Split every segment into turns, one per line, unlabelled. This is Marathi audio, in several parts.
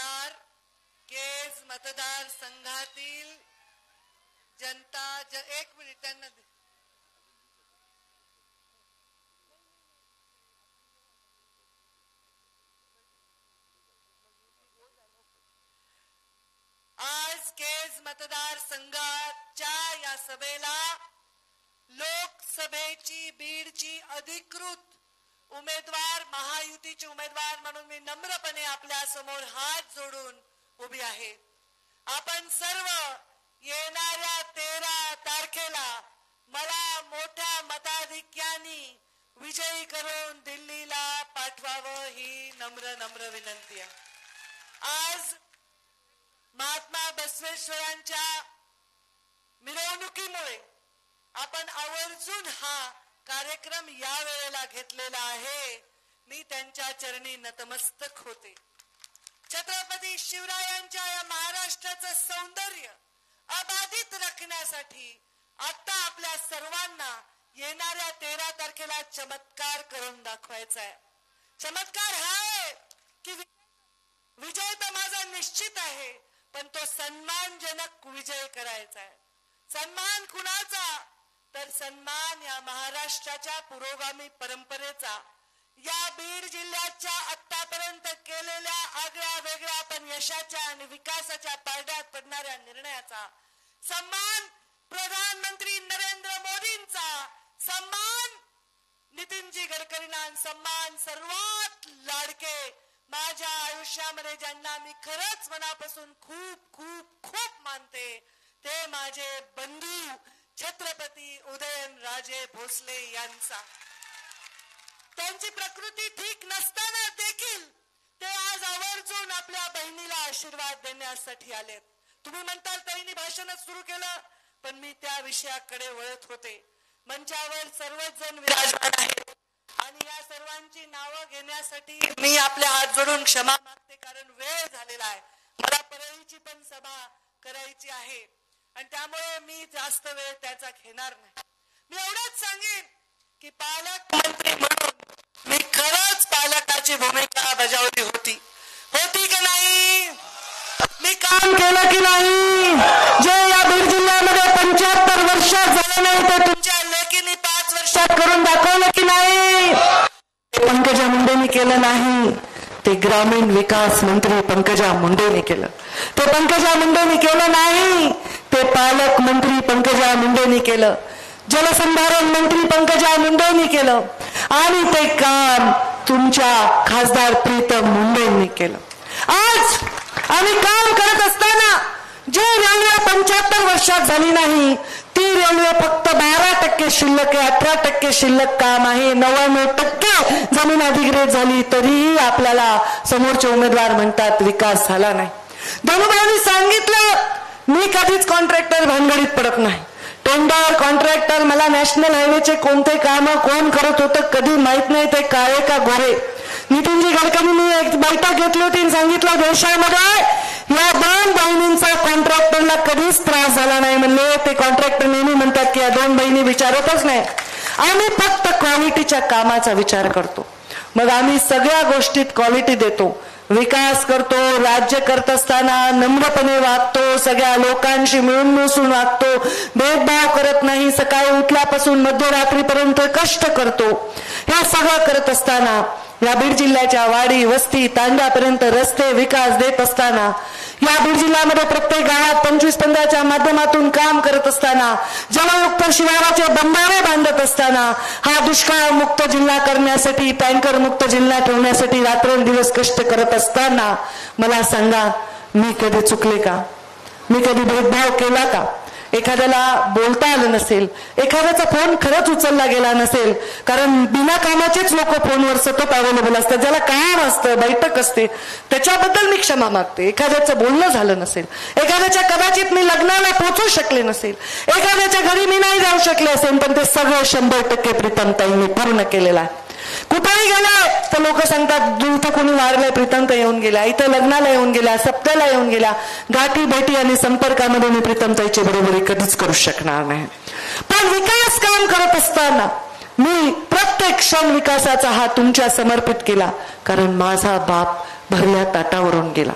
नमस्कार. केज मतदार संघातील जनता एक मिनिट त्यांना आज केज मतदार संघाच्या या सभेला लोकसभेची बीडची अधिकृत उमेदवार महायुतीचे उमेदवार म्हणून मी नम्रपणे आपल्या समोर हात जोडून उभी आहे. आपण सर्व येणाऱ्या 13 तारखेला मला मोठ्या मताधिक्याने विजयी करून दिल्लीला पाठवावं ही नम्र विनंती आहे. आज महात्मा बसवेश्वरांच्या मिरवणुकीमुळे आपण आवर्जून हा कार्यक्रम या वेळेला घेतलेला आहे. मी त्यांच्या चरणी नतमस्तक होते. छत्रपती शिवरायांच्या या महाराष्ट्राचं सौंदर्य अबाधित राखण्यासाठी आता आपल्या सर्वांना येणाऱ्या 13 तारखेला चमत्कार करून दाखवायचा आहे. चमत्कार हा आहे की विजय तर माझा निश्चित आहे, पण तो सन्मानजनक विजय करायचा आहे. सन्मान कुणाचा? तर सन्मान या महाराष्ट्राच्या पुरोगामी परंपरेचा, या बीड जिल्ह्याच्या आतापर्यंत केलेल्या आगळ्या वेगळ्या पण यशाच्या आणि विकासाच्या पारड्यात पडणाऱ्या निर्णयाचा, सन्मान प्रधानमंत्री नरेंद्र मोदींचा, सन्मान नितीनजी गडकरींना, सन्मान सर्वात लाडके माझ्या आयुष्यामध्ये ज्यांना मी खरंच मनापासून खूप खूप खूप मानते ते माझे बंधू छत्रपती उदयनराजे भोसले यांचा. त्यांची प्रकृती ठीक नसताना देखील ते आज आवर्जून आपल्या बहिणीला आशीर्वाद देण्यासाठी आलेत. तुम्ही म्हणताल ताईंनी भाषणच सुरू केलं, पण मी त्या विषयाकडे वळत होते. मंचावर सर्वच जण विराजमान आहेत आणि या सर्वांची नावं घेण्यासाठी मी आपल्या हात जोडून क्षमा मागते, कारण वेळ झालेला आहे. मला परळीची पण सभा करायची आहे आणि त्यामुळे मी जास्त वेळ त्याचा घेणार नाही. मी एवढंच सांगेन की पालकमंत्री म्हणून मी खरंच पालकाची भूमिका बजावली होती की नाही? मी काम केलं की नाही? जे या बीड जिल्ह्यामध्ये 75 वर्षात झाले नाही ते तुमच्या लेकीने 5 वर्षात करून दाखवलं की नाही? पंकजा मुंडेंनी केलं नाही, ते ग्रामीण विकास मंत्री पंकजा मुंडेंनी केलं. ते पंकजा मुंडेंनी केलं नाही, ते पालक मंत्री पंकजा मुंडेंनी केलं. जलसंधारण मंत्री पंकजा मुंडेंनी केलं आणि ते काम तुमच्या खासदार प्रीतम मुंडेंनी केलं. आज आम्ही काम करत असताना जे रेल्वे 75 वर्षात झाली नाही ती रेल्वे फक्त 12% शिल्लक आहे, 18% शिल्लक काम आहे, 99% जमीन अधिग्रहित झाली तरीही आपल्याला समोरचे उमेदवार म्हणतात विकास झाला नाही. धनुभाईंनी सांगितलं मी कधीच कॉन्ट्रॅक्टर भानगडीत पडत नाही. टेंडर कॉन्ट्रॅक्टर मला नॅशनल हायवेचे कोणते काम कोण करत होतं कधी माहित नाही, ते काळे का गोरे. नितीनजी गडकरींनी एक बैठक घेतली होती आणि सांगितलं देशामध्ये या 2 बहिणींचा कॉन्ट्रॅक्टरला कधीच त्रास झाला नाही म्हणले. ते कॉन्ट्रॅक्टर नेहमी म्हणतात की या 2 बहिणी विचारतच नाही, आम्ही फक्त क्वालिटीच्या कामाचा विचार करतो. मग आम्ही सगळ्या गोष्टीत क्वालिटी देतो, विकास करतो, राज्य करत असताना नम्रपणे वागतो, सगळ्या लोकांशी मिळून मिसळून वागतो, भेदभाव करत नाही, सकाळी उठल्यापासून मध्यरात्रीपर्यंत कष्ट करतो. हे सगळं करत असताना या बीड जिल्ह्याच्या वाडी वस्ती तांड्यापर्यंत रस्ते विकास देत असताना, या बीड जिल्ह्यामध्ये प्रत्येक गावात 25-15च्या माध्यमातून काम करत असताना, जलयुक्त शिवाराचे बंधारे बांधत असताना, हा दुष्काळ मुक्त जिल्हा करण्यासाठी, टँकर मुक्त जिल्हा ठेवण्यासाठी रात्रंदिवस कष्ट करत असताना मला सांगा मी कधी चुकले का? मी कधी भेदभाव केला का? एखाद्याला बोलता आलं नसेल, एखाद्याचा फोन खरंच उचलला गेला नसेल, कारण बिना कामाचेच लोक फोनवर सतत अवेलेबल असतात, ज्याला काम असतं बैठक असते त्याच्याबद्दल मी क्षमा मागते. एखाद्याचं बोलणं झालं नसेल, एखाद्याच्या कदाचित मी लग्नाला पोहोचू शकले नसेल, एखाद्याच्या घरी मी नाही जाऊ शकले असेल, पण ते सगळं 100% प्रीतमताईंनी पूर्ण केलेलं आहे. कुठेही गेला तर लोक सांगतात इथं कोणी वारलंय, प्रीतमताई येऊन गेल्या, इथं लग्नाला येऊन गेल्या, सप्त्याला येऊन गेल्या. गाठी भेटी आणि संपर्कामध्ये मी प्रीतमताईची बरोबरी कधीच करू शकणार नाही. पण विकास काम करत असताना मी प्रत्येक क्षण विकासाचा हात तुमच्या समर्पित केला, कारण माझा बाप भरल्या ताटावरून गेला.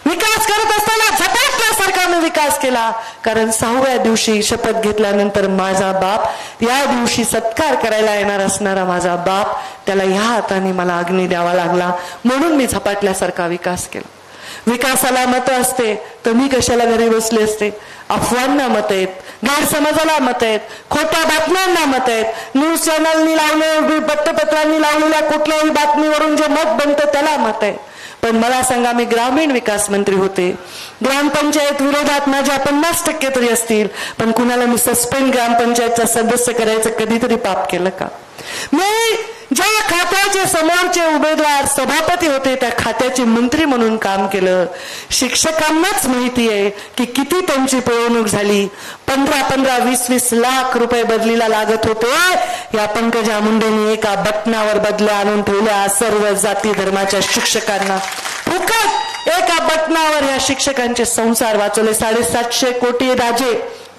विकास करत असताना झपाटल्यासारखा मी विकास केला, कारण 6व्या दिवशी शपथ घेतल्यानंतर माझा बाप, या दिवशी सत्कार करायला येणार असणारा माझा बाप, त्याला ह्या हाताने मला अग्नी द्यावा लागला, म्हणून मी झपाटल्यासारखा विकास केला. विकासाला मत असते तर मी कशाला घरी बसले असते? अफवांना मत आहेत, गैरसमजाला मत आहेत, खोट्या बातम्यांना मत आहेत, न्यूज चॅनलनी लावले, वृत्तपत्रांनी लावलेल्या कुठल्याही बातमीवरून जे मत बनतं त्याला मत आहे. पण मला सांगा, मी ग्रामीण विकास मंत्री होते, ग्रामपंचायत विरोधात माझ्या 50% तरी असतील, पण कुणाला मी सस्पेंड ग्रामपंचायतचा सदस्य करायचं कधीतरी पाप केलं का? मी ज्या खात्याचे समोरचे उमेदवार सभापती होते त्या खात्याचे मंत्री म्हणून काम केलं. शिक्षकांनाच माहिती आहे की किती त्यांची पिळवणूक झाली. 15-20 लाख रुपये बदलीला लागत होते. या पंकजा मुंडेंनी एका बटनावर बदल्या आणून ठेवल्या सर्व जाती धर्माच्या शिक्षकांना. फुकट एका बटनावर या शिक्षकांचे संसार वाचवले. 750 कोटी राजे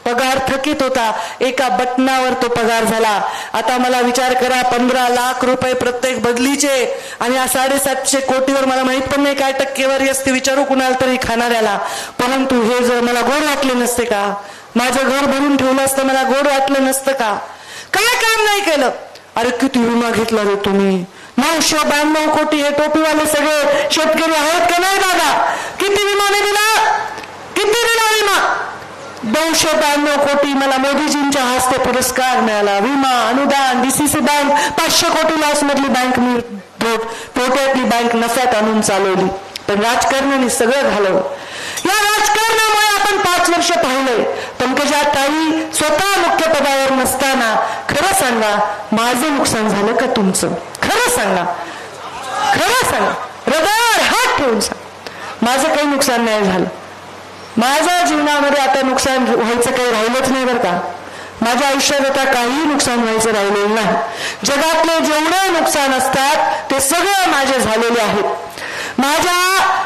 पगार थकीत होता, एका बटनावर तो पगार झाला. आता मला विचार करा, 15 लाख रुपये प्रत्येक बदलीचे आणि या 750 कोटीवर मला माहित पण नाही काय टक्केवारी असते, विचारू कुणाला तरी खाणाऱ्याला. परंतु हे जर मला गोड वाटले नसते का? माझं घर भरून ठेवलं असतं, मला गोड वाटलं नसतं का? काय काम नाही केलं? अरे किती विमा घेतला रे तुम्ही? 992 कोटी. हे टोपीवाले सगळे शेतकरी आहेत का नाही दादा? किती विमाने दिला? किती दिला विमा? 292 कोटी. मला मोदीजींच्या हस्ते पुरस्कार मिळाला. विमा, अनुदान, DCC बँक 500 कोटी लॉस मधली बँक मी तोट्यातली बँक नफ्यात आणून चालवली. पण राजकारणाने सगळं घालवलं. या राजकारणामुळे आपण 5 वर्ष पाहिलंय. पंकजा ताई स्वतः मुख्य पदावर नसताना खरं सांगा, माझं नुकसान झालं का तुमचं? खरं सांगा, खरं सांगा, हृदयावर हात ठेवून सांगा. माझं काही नुकसान नाही झालं. माझ्या जीवनामध्ये आता नुकसान व्हायचं काही राहिलंच नाही बरं का. माझ्या आयुष्यात आता काही नुकसान व्हायचं राहिलेलं नाही. जगातले जेवढे नुकसान असतात ते सगळे माझे झालेले आहेत. माझ्या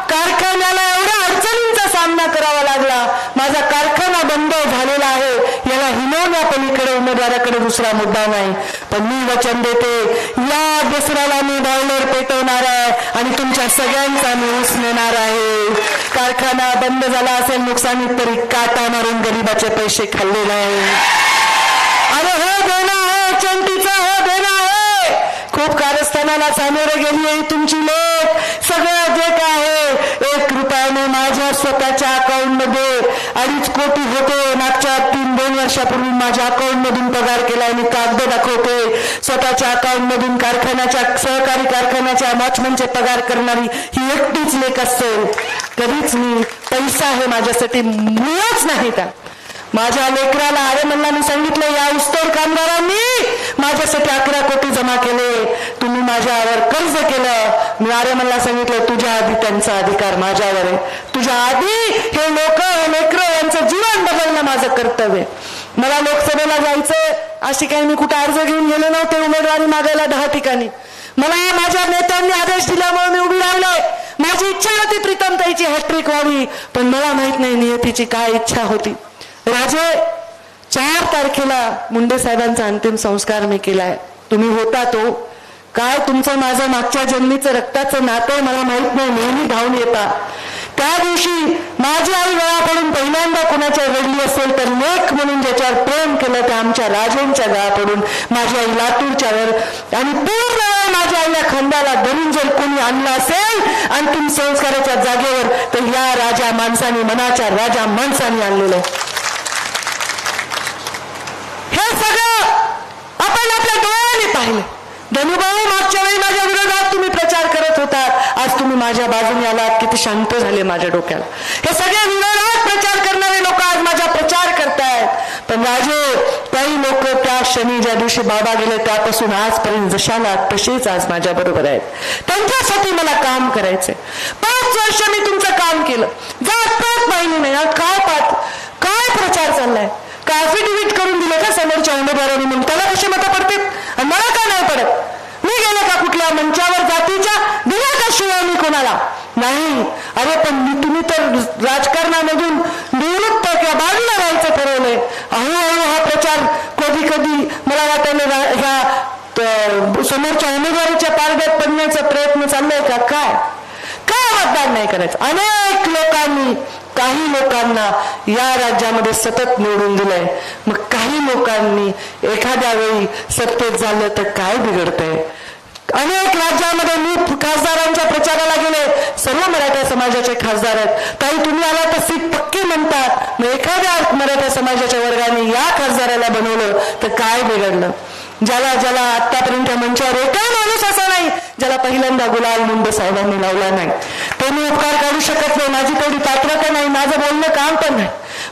कारखान्याला एवढ्या अडचणींचा सामना करावा लागला. माझा कारखाना बंद झालेला आहे, याला हिनवण्यापलीकडे उमेदवाराकडे दुसरा मुद्दा नाही. पण मी वचन देते, या दसऱ्याला मी बॉयलर पेटवणार आहे आणि तुमच्या सगळ्यांचा मी ऊस नेणार आहे. कारखाना बंद झाला असेल नुकसानीत तरी काटा मारून गरीबाचे पैसे खाल्ले नाही. अरे हो देणं आहे, चंटीचा हो देणं आहे. खूप कारस्थानाला सामोरे गेली आहे तुमची लेक. सगळं जे काय आहे 1 रुपयाने माझ्या स्वतःच्या अकाउंटमध्ये 2.5 कोटी होते. मागच्या 2 वर्षापूर्वी माझ्या अकाउंट मधून पगार केला. मी कागद दाखवते. स्वतःच्या अकाउंट मधून कारखान्याच्या, सहकारी कारखान्याच्या वॉचमनचे पगार करणारी ही एकटीच लेक असेल. कधीच मी पैसा हे माझ्यासाठी मुळच नाही. त्या माझ्या लेकराला आर्यमनला सांगितलं, या ऊसतोड कामगारांनी माझ्यासाठी 11 कोटी जमा केले. तुम्ही माझ्यावर कर्ज केलं. मी आर्यमनला सांगितलं, तुझ्या आधी त्यांचा अधिकार माझ्यावर आहे. तुझ्या आधी हे लोक, हे लेकरं यांचं जीवन बदलणं माझं कर्तव्य. मला लोकसभेला जायचं, अशी काही मी कुठे अर्ज घेऊन गेले नव्हते उमेदवारी मागायला 10 ठिकाणी. मला माझ्या नेत्यांनी आदेश दिल्यामुळे मी उभी राहिलोय. माझी इच्छा होती प्रीतमताईची हॅट्रिक व्हावी, पण मला माहित नाही नियतीची काय इच्छा होती. राजे, 4 तारखेला मुंडे साहेबांचा अंतिम संस्कार मी केलाय. तुम्ही होता तो काय? तुमचं माझं मागच्या जन्मीचं रक्ताचं नातं मला माहित नाही. नेहमी धावून येता. त्या दिवशी माझी आई गळा पडून पहिल्यांदा कोणाच्या रडली असेल तर लेख म्हणून ज्याच्यावर प्रेम केलं त्या आमच्या राजेंच्या गळा पडून माझी आई लातूरच्या वर. आणि पूर्ण माझ्या आईला खंडाला धरून जर कोणी आणलं असेल अंतिम संस्काराच्या जागेवर, तर या राजा माणसाने, मनाच्या राजा माणसाने आणलेलं. हे सगळं आपण आपल्या डोळ्याने पाहिलं. धनुभाऊ, मागच्या वेळी माझ्या विरोधात तुम्ही प्रचार करत होता, आज तुम्ही माझ्या बाजूने आलात. किती शांत झाले माझ्या डोक्याला. हे सगळे विरोधात प्रचार करणारे लोक आज माझा प्रचार करतायत. पण राजे, काही लोक त्या क्षणी ज्या दिवशी बाबा गेले त्यापासून आजपर्यंत जशाला तसेच आज माझ्या बरोबर आहेत. त्यांच्यासाठी मला काम करायचंय. 5 वर्ष मी तुमचं काम केलं. जात पाहिली नाही. काय प्रचार चाललाय? का ऍफिडेव्हिट करून दिले का समोरच्या उमेदवारांनी म्हणून त्याला कशी मतं पडतील आणि मला का नाही पडत? मी गेले का कुठल्या मंचावर जातीच्या दिल्या का शिवाय मी कोणाला नाही? अरे पण तुम्ही तर राजकारणामधून निवृत्त किंवा बाजूला राहायचं ठरवलंय. हळूहळू हा प्रचार कधी कधी मला वाटायला ह्या समोरच्या उमेदवारीच्या पारड्यात पडण्याचा प्रयत्न चाललाय का? काय
मतदान नाही करायचं. अनेक लोकांनी, काही लोकांना या राज्यामध्ये सतत निवडून दिलंय. मग काही लोकांनी एखाद्या वेळी सत्तेत झालं तर काय बिघडतंय? अनेक राज्यामध्ये मी खासदारांच्या प्रचाराला गेले, सर्व मराठा समाजाचे खासदार आहेत. काही तुम्ही आला तर सीट पक्की म्हणतात. मग एखाद्या मराठा समाजाच्या वर्गाने या खासदाराला बनवलं तर काय बिघडलं? ज्याला आतापर्यंत मंचावर एकही माणूस असा नाही ज्याला पहिल्यांदा गुलाल मुंडे साहेबांनी लावला नाही. ते मी उपकार काढू शकत नाही, माझी तेवढी पात्रता नाही, माझं बोलणं काम पण नाही.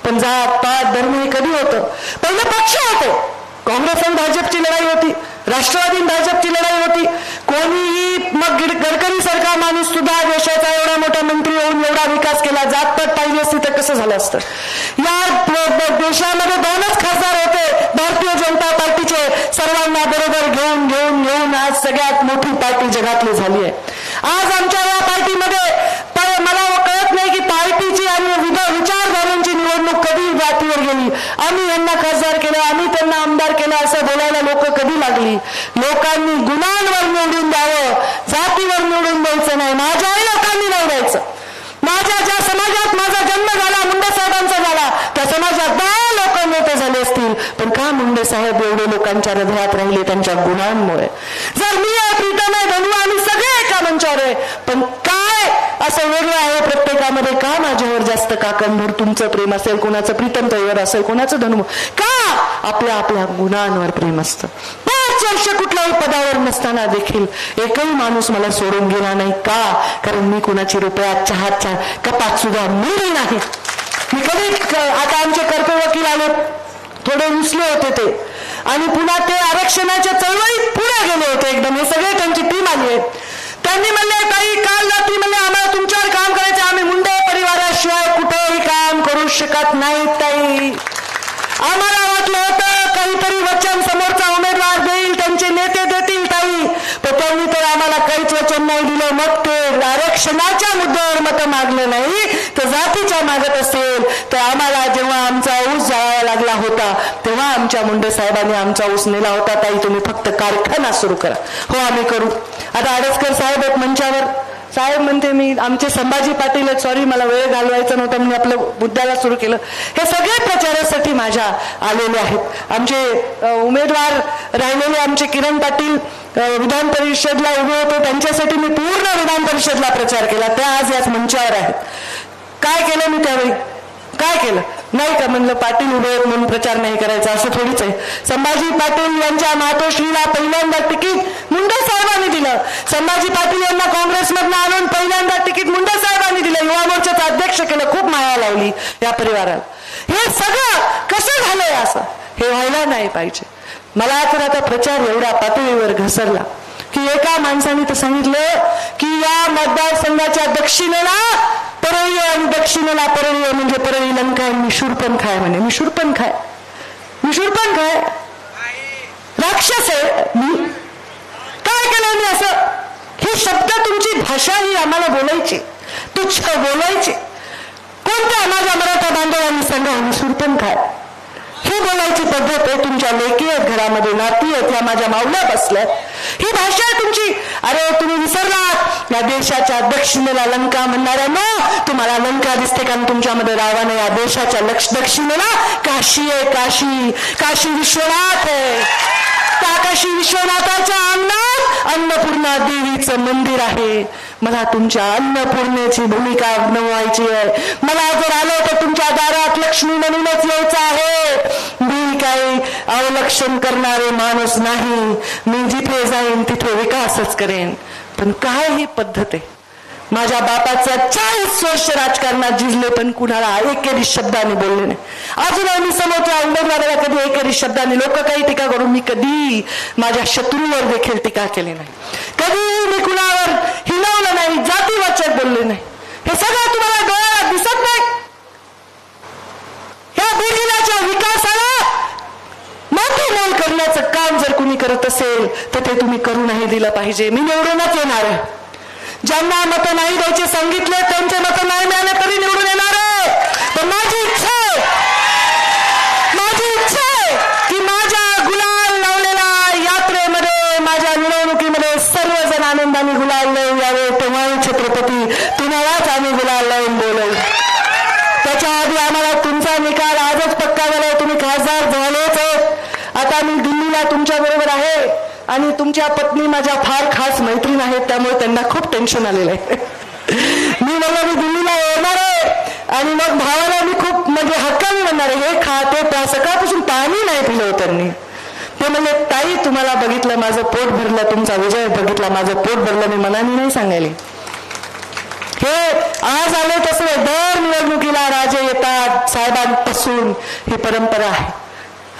पण जात पात धर्म हे कधी होतं? पहिलं पक्ष होते. काँग्रेस आणि भाजपची लढाई होती, राष्ट्रवादी भाजपची लढाई होती. कोणीही मग गडकरी सारखा माणूस सुद्धा देशाचा एवढा मोठा मंत्री होऊन एवढा विकास केला, जातपात पाहिजे असती तर कसं झालं असतं? या देशामध्ये 2च खासदार होते भारतीय जनता पार्टीचे. सर्वांना बरोबर घेऊन आज सगळ्यात मोठी पार्टी जगातली झाली आहे. आज आमच्या या पार्टीमध्ये मला कळत नाही की पार्टीची आणि विचारधारांची निवडणूक कधी जातीवर गेली. आम्ही यांना खासदार केलं, आम्ही त्यांना आमदार केलं असं बोलायला लोक कधी लागली? लोकांनी गुणांवर निवडून द्यावं, जातीवर निवडून द्यायचं नाही. माझ्याही लोकांनी निवडायचं. माझ्या ज्या समाजात माझा जन्म झाला, मुंडे साहेबांचा झाला, त्या समाजात 10 लोक नेते झाले असतील, पण का मुंडे साहेब एवढे लोकांच्या हृदयात राहिले? त्यांच्या गुणांमुळे. जर मी आहे, प्रीतम आहे, धनु, आम्ही सगळे एका मंचावर आहे, पण काय असं वेगळं आहे प्रत्येकामध्ये? का माझ्यावर जास्त काकणभर तुमचं प्रेम असेल, कोणाचं प्रीतम ताईवर असेल, कोणाचं धनु? का आपल्या आपल्या गुणांवर प्रेम असतं. 5 वर्ष कुठल्याही पदावर नसताना देखील एकही माणूस मला सोडून गेला नाही. का? कारण मी कुणाची रुपयात चहाच्या कपात सुद्धा मिळली नाही. मी कधी, आता आमचे कर्तव्य वकील आले, थोडे रुसले होते ते, आणि पुन्हा ते आरक्षणाच्या चळवळीत पुढे गेले होते एकदम. हे सगळे त्यांची टीम आली आहे. त्यांनी म्हणले, काही काल रात्री म्हणले आम्हाला तुमच्यावर काम करायचं, आम्ही मुंडे परिवाराशिवाय कुठेही काम करू शकत नाही ताई. आम्हाला वाटलं होतं काहीतरी वचन समोरचा उमेदवार देईल, त्यांचे नेते देतील ताई, पण त्यांनी तर आम्हाला काहीच वचन नाही दिलं. मग ते आरक्षणाच्या मुद्द्यावर मतं मागलं नाही तर जातीच्या मागत असेल तर आम्हाला जेव्हा आमचा ऊस जाळावा लागला होता तेव्हा आमच्या मुंडे साहेबांनी आमचा ऊस नेला होता. ताई तुम्ही फक्त कारखाना सुरू करा. हो आम्ही करू. आता आडसकर साहेब आहेत मंचावर. साहेब म्हणते मी आमचे संभाजी पाटील आहेत, सॉरी मला वेळ घालवायचा नव्हता, मी आपलं मुद्द्याला सुरू केलं. हे सगळे प्रचारासाठी माझ्या आलेले आहेत. आमचे उमेदवार राहिलेले आमचे किरण पाटील विधान परिषदला उभे होते, त्यांच्यासाठी मी पूर्ण विधान परिषदला प्रचार केला. त्या आज याच मंचावर आहेत. काय केलं मी त्यावेळी? काय केलं नाही का? म्हणलं पाटील उभे आहेत म्हणून प्रचार नाही करायचा, असं थोडीच आहे. संभाजी पाटील यांच्या मातोश्रीला पहिल्यांदा तिकीट मुंडे साहेबांनी दिलं. संभाजी पाटील यांना काँग्रेसमधनं आणून पहिल्यांदा तिकीट मुंडे साहेबांनी दिलं. युवा मोर्चाचं अध्यक्ष केलं. खूप माया लावली या परिवाराला. हे सगळं कसं झालंय? असं हे व्हायला नाही पाहिजे. मला तर आता प्रचार एवढ्या पातळीवर घसरला की एका माणसाने तर सांगितलं की या मतदारसंघाच्या दक्षिणेला परळी आणि दक्षिणेला परळी म्हणजे परळी लंका आणि शूरपण खाय म्हणे. मी शूरपण खाय राक्षस आहे मी. काय केलं मी असं? हे शब्द, तुमची भाषा ही आम्हाला बोलायची, तुच्छ बोलायची. कोणत्या माझ्या मराठा बांधवांनी सांगा मी शूरपण खाय ही बोलायची पद्धत आहे. तुमच्या लेकी आहेत, घरामध्ये नाती आहेत, या माझ्या मावल्या बसल्यात, ही भाषा आहे तुमची. अरे तुम्ही विसरलात या देशाच्या दक्षिणेला लंका म्हणणाऱ्यांना. तुम्हाला लंका दिसते कारण तुमच्यामध्ये रावा नाही. या देशाच्या दक्षिणेला काशी आहे. काशी विश्वनाथ आहे. त्या काशी विश्वनाथाच्या अंगणात अन्नपूर्णा देवीचं मंदिर आहे. मला तुमच्या अन्नपूर्णेची भूमिका निभावायची आहे. मला जर आलं तर तुमच्या दारात लक्ष्मी म्हणूनच यायचं आहे. मी काही अवलक्षण करणारे माणूस नाही. मी जिथे जाईन तिथे विकासच करेन. पण काय ही पद्धत आहे? माझ्या बापाचा 40 वर्ष राजकारणात झिजले पण कुणाला एकेरी शब्दाने बोलले नाही. अजूनही मी समोरच्या उमेदवाराला कधी एकेरी शब्दाने, लोक काही टीका करून, मी कधी माझ्या शत्रूवर देखील टीका केली नाही. कधी मी कुणावर हिलवलं नाही, जातीवाचक बोलले नाही. हे सगळं तुम्हाला डोळ्याला दिसत नाही. या जिल्ह्याच्या विकासाला मोठी मोल करण्याचं काम जर कुणी करत असेल तर ते तुम्ही करू नाही दिलं पाहिजे. मी निवडूनच येणार आहे. ज्यांना मतं नाही द्यायचे सांगितले त्यांचे मतं नाही मिळाले तरी निवडून येणार आहे. पण माझी इच्छा आहे की माझ्या गुलाल लावलेल्या यात्रेमध्ये, माझ्या मिरवणुकीमध्ये सर्वजण आनंदाने गुलाल लावून यावे. तेव्हा छत्रपती तुम्हाला जाईल. त्याच्या आधी आम्हाला तुमचा निकाल आजच पक्का झालाय, तुम्ही खासदार झालेच आहेत. आता मी दिल्लीला तुमच्या बरोबर आहे आणि तुमच्या पत्नी माझ्या फार खास मैत्रीण आहेत, त्यामुळे त्यांना खूप टेन्शन आलेलं आहे. मी म्हणलं मी दिल्लीला येणार आहे आणि मग भावाला मी खूप म्हणजे हक्काने म्हणणार आहे, हे खा ते प्या. सकाळपासून पाणी नाही पिलं त्यांनी. ते म्हणले ताई तुम्हाला बघितलं माझं पोट भरलं, तुमचा विजय बघितला माझं पोट भरलं. मी मनाने नाही सांगायले. हे आज आले तसे दर निवडणुकीला राजे येतात साहेबांपासून, ही परंपरा आहे.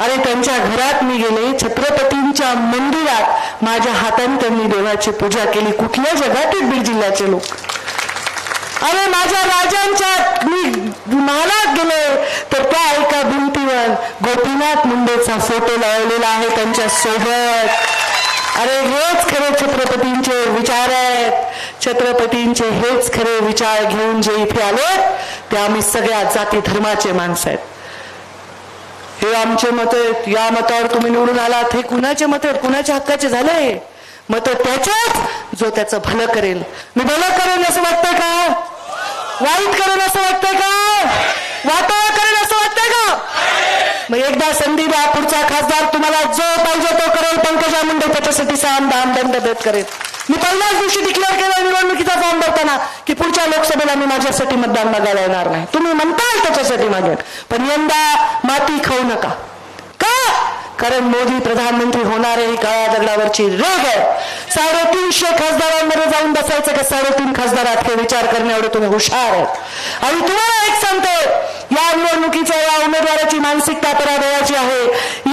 अरे त्यांच्या घरात मी गेले, छत्रपतींच्या मंदिरात माझ्या हाताने त्यांनी देवाची पूजा केली. कुठल्या जगातील बीड जिल्ह्याचे लोक. अरे माझ्या राजांच्या मी महालात गेले तर त्या एका भिंतीवर गोपीनाथ मुंडेचा फोटो लावलेला आहे त्यांच्या सोबत. अरे हेच खरे छत्रपतींचे विचार आहेत. छत्रपतींचे हेच खरे विचार घेऊन जे इथे आले ते आम्ही सगळ्या जाती धर्माचे माणसं आहेत. हे आमचे मत आहेत, या मतावर तुम्ही निवडून आलात, हे कुणाचे मत आहेत, कुणाच्या हक्काचे झाले मत? त्याच्याच जो त्याचं भलं करेल. मी भलं करेल असं वाटतंय का? वाईट करेल असं वाटतंय का? वाटोळं करेल असं वाटतंय का? मग एकदा संधी द्या, पुढचा खासदार तुम्हाला जो पाहिजे तो करेल. पंकजा मुंडे त्याच्यासाठी साम दाम दंड देत करेल. मी पहिल्याच दिवशी डिक्लेअर केलं निवडणुकीचा फॉर्म भरताना की पुढच्या लोकसभेला मी माझ्यासाठी मतदान मागायला येणार नाही. तुम्ही म्हणताल त्याच्यासाठी मागेल, पण यंदा माती खाऊ नका. का? कारण मोदी प्रधानमंत्री होणारे ही काळ्या दगडावरची रेग आहे. 350 खासदारांमध्ये जाऊन बसायचं का? 3.5 खासदारात हे विचार करण्याएवढे तुम्ही हुशार आहेत. आणि तुम्हाला एक सांगते, या निवडणुकीच्या या उमेदवाराची मानसिकता पराभवाची आहे.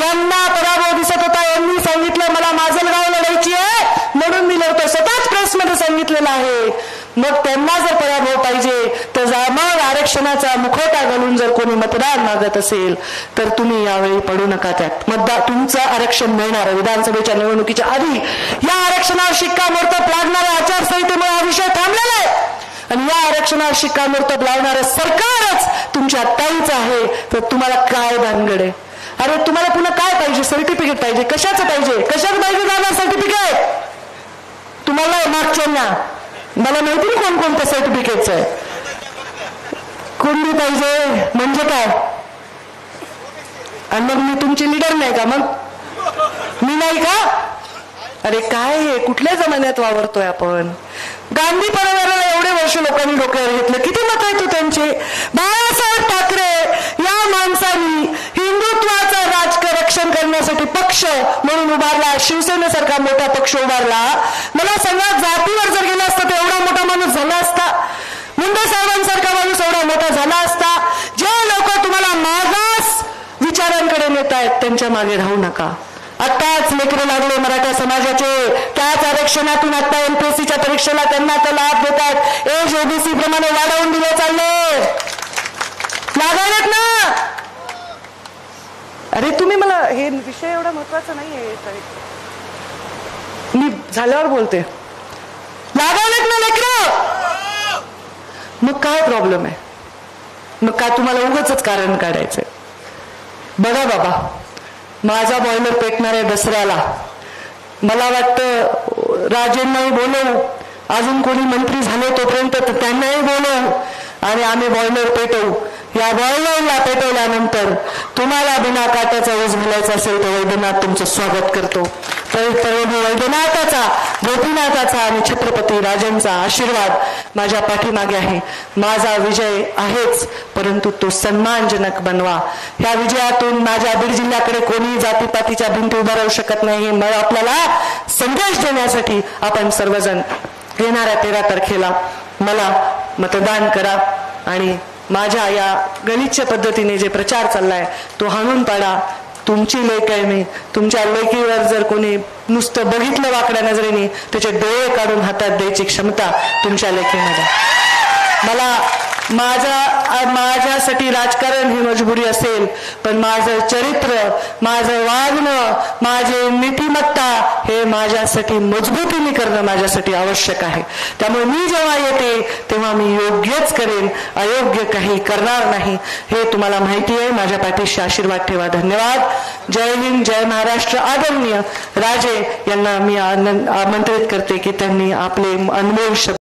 यांना पराभव दिसत होता. यांनी सांगितलं मला माजलगाव लढायची आहे म्हणून मी लढतो. स्वतःच प्रेसमध्ये सांगितलेलं आहे. मग त्यांना जर पराभव पाहिजे तर मग आरक्षणाचा मुखवटा घालून जर कोणी मतदान मागत असेल तर तुम्ही यावेळी पडू नका त्यात. तुमचं आरक्षण मिळणार. विधानसभेच्या निवडणुकीच्या आधी या आरक्षणावर शिक्कामोर्तब लागणाऱ्या आचारसंहितेमुळे हा विषय थांबलेला आहे. आणि या आरक्षणावर शिक्कामोर्तब लावणारं सरकारच तुमच्या ताईच आहे. तर तुम्हाला काय भानगड आहे? अरे तुम्हाला पुन्हा काय पाहिजे? सर्टिफिकेट पाहिजे. कशाचं पाहिजे? कशाचं पाहिजे जाणार सर्टिफिकेट? तुम्हाला मागच्यांना मला माहिती नाही कोणकोणत्या सर्टिफिकेटचं आहे. कोणती पाहिजे म्हणजे काय? आणि मग मी तुमची लीडर नाही का? मग मी नाही का? अरे काय हे कुठल्या जमान्यात वावरतोय आपण? गांधी परिवाराला एवढे वर्ष लोकांनी डोक्यावर घेतलं. किती मत आहेत त्यांचे? बाळासाहेब ठाकरे या माणसांनी हिंदुत्वाचं राजकारण करण्यासाठी पक्ष म्हणून उभारला. शिवसेनेसारखा मोठा पक्ष उभारला. मला सांगा जातीवर जर गेला असता तर एवढा मोठा माणूस झाला असता? मुंडे साहेबांसारखा माणूस एवढा मोठा झाला असता? जे लोक तुम्हाला मागास विचारांकडे नेत आहेत त्यांच्या मागे राहू नका. आत्ताच लेकरं लागले मराठा समाजाचे, त्याच आरक्षणातून आता एमपीएससीच्या परीक्षेला त्यांना तो लाभ देतात. एज ओबीसी प्रमाणे वाढवून दिले चालले. लागायलेत ना? अरे तुम्ही मला हे विषय एवढा महत्वाचा नाहीये, मी झाल्यावर बोलते. लागायलेत ना लेकरं? मग काय प्रॉब्लेम आहे? मग काय तुम्हाला उगाचच कारण काढायचंय? बघा बाबा, माझा बॉयलर पेटणार आहे दसऱ्याला. मला वाटतं राजेंनाही बोलवू, अजून कोणी मंत्री झाले तोपर्यंत त्यांनाही बोलवू आणि आम्ही बॉयलर पेटवू. या बॉयलरला पेटवल्यानंतर तुम्हाला बिना काट्याचा ऊस घालायचा असेल तर वैद्यनाथ तुमचं स्वागत करतो. तर वैद्यनाथाचा, गोपीनाथाचा आणि छत्रपती राजांचा आशीर्वाद माझ्या पाठीमागे आहे. माझा विजय आहेच, परंतु तो सन्मानजनक बनवा. ह्या विजयातून माझ्या बीड जिल्ह्याकडे कोणी जातीपातीच्या भिंती उभा राहू शकत नाही. मग आपल्याला संदेश देण्यासाठी आपण सर्वजण येणाऱ्या 13 तारखेला मला मतदान करा आणि माझ्या या गलिच्छ पद्धतीने जे प्रचार चाललाय तो हाणून पाडा. तुमची लेक आहे मी. तुमच्या लेकीवर जर कोणी नुसतं बघितलं वाकड्या नजरेने त्याचे डोळे काढून हातात द्यायची क्षमता तुमच्या लेकीमध्ये. मला माझ्यासाठी राजकारण ही मजबुरी असेल, पण माझं चरित्र, माझं वागणं, माझे नीतिमत्ता हे माझ्यासाठी मजबूतीने करणं माझ्यासाठी आवश्यक आहे. त्यामुळे मी जेव्हा येते तेव्हा मी योग्यच करेन, अयोग्य काही करणार नाही. हे तुम्हाला माहिती आहे. माझ्या पाठीशी आशीर्वाद ठेवा. धन्यवाद. जय हिंद, जय महाराष्ट्र. आदरणीय राजे यांना मी आमंत्रित करते की त्यांनी आपले अनमोल शब्द